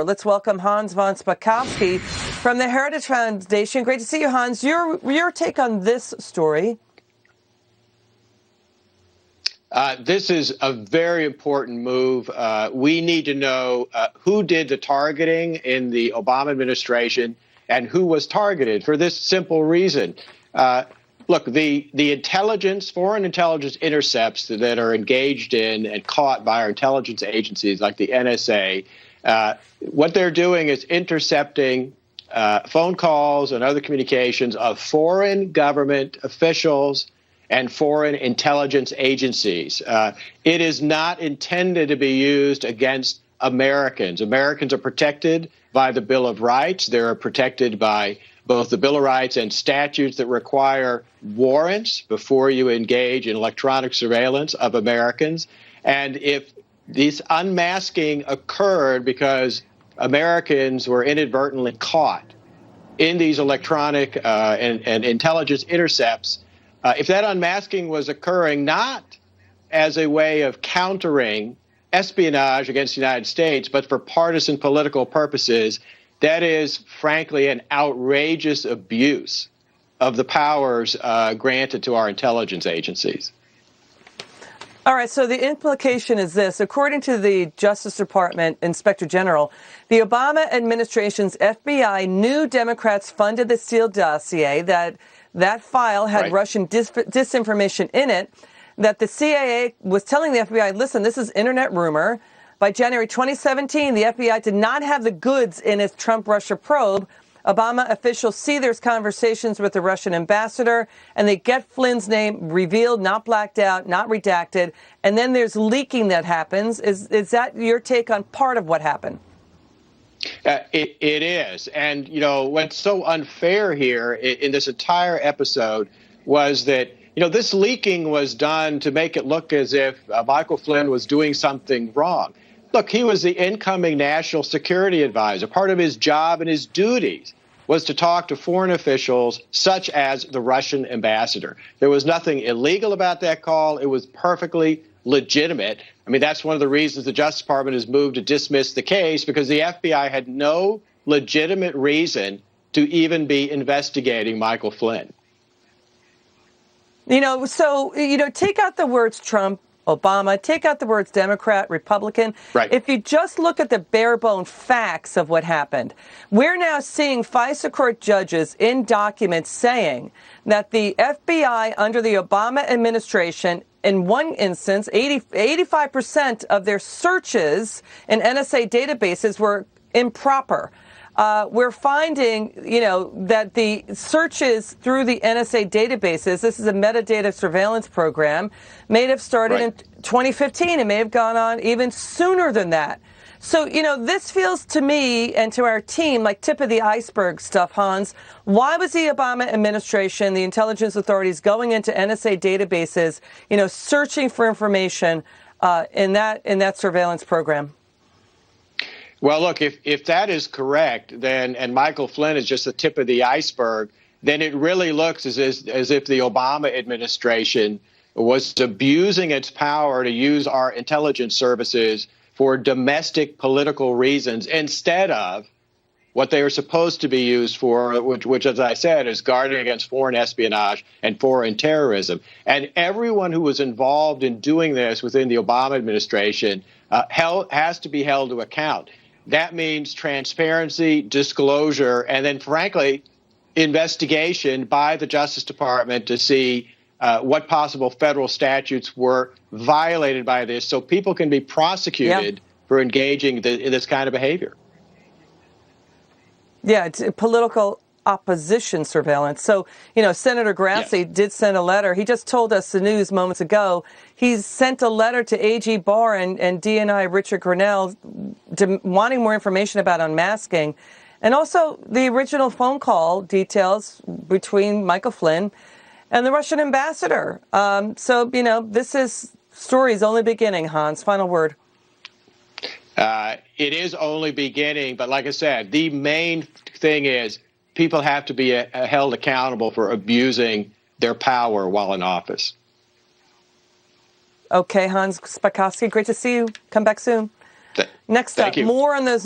Let's welcome Hans von Spakovsky from the Heritage Foundation. Great to see you, Hans. Your take on this story. This is a very important move. We need to know who did the targeting in the Obama administration and who was targeted for this simple reason. Look, the intelligence, foreign intelligence intercepts that are engaged in and caught by our intelligence agencies like the NSA, what they're doing is intercepting phone calls and other communications of foreign government officials and foreign intelligence agencies. It is not intended to be used against Americans. Americans are protected by the Bill of Rights. They're protected by both the Bill of Rights and statutes that require warrants before you engage in electronic surveillance of Americans. And if this unmasking occurred because Americans were inadvertently caught in these electronic and intelligence intercepts, if that unmasking was occurring not as a way of countering espionage against the United States, but for partisan political purposes, that is, frankly, an outrageous abuse of the powers granted to our intelligence agencies. All right, so the implication is this. According to the Justice Department Inspector General, the Obama administration's FBI knew Democrats funded the Steele dossier, that file had Russian disinformation in it, that the CIA was telling the FBI, listen, this is internet rumor. By January 2017, the FBI did not have the goods in its Trump-Russia probe. Obama officials see there's conversations with the Russian ambassador, and they get Flynn's name revealed, not blacked out, not redacted, and then there's leaking that happens. Is that your take on part of what happened? It is. And, you know, what's so unfair here in this entire episode was that, you know, this leaking was done to make it look as if Michael Flynn was doing something wrong. Look, he was the incoming national security advisor. Part of his job and his duties was to talk to foreign officials such as the Russian ambassador. There was nothing illegal about that call. It was perfectly legitimate. I mean, that's one of the reasons the Justice Department has moved to dismiss the case, because the FBI had no legitimate reason to even be investigating Michael Flynn. You know, so, you know, take out the words Trump, Obama, take out the words Democrat, Republican. Right. If you just look at the bare bone facts of what happened, we're now seeing FISA court judges in documents saying that the FBI under the Obama administration, in one instance, 85% of their searches in NSA databases were improper. We're finding, you know, that the searches through the NSA databases, this is a metadata surveillance program, may have started in 2015. It may have gone on even sooner than that. So, you know, this feels to me and to our team like tip of the iceberg stuff, Hans. Why was the Obama administration, the intelligence authorities, going into NSA databases, you know, searching for information in that surveillance program? Well, look, if that is correct, then, and Michael Flynn is just the tip of the iceberg, then it really looks as if the Obama administration was abusing its power to use our intelligence services for domestic political reasons instead of what they are supposed to be used for, which, as I said, is guarding against foreign espionage and foreign terrorism. And everyone who was involved in doing this within the Obama administration has to be held to account. That means transparency, disclosure, and then, frankly, investigation by the Justice Department to see what possible federal statutes were violated by this, so people can be prosecuted for engaging in this kind of behavior. Yeah, it's political opposition surveillance. So, you know, Senator Grassley did send a letter. He just told us the news moments ago. He's sent a letter to AG Barr and DNI Richard Grenell wanting more information about unmasking. And also the original phone call details between Michael Flynn and the Russian ambassador. So, you know, this story's only beginning, Hans. Final word. It is only beginning. But like I said, the main thing is people have to be held accountable for abusing their power while in office. Okay, Hans Spakovsky, great to see you. Come back soon. Next up, more on those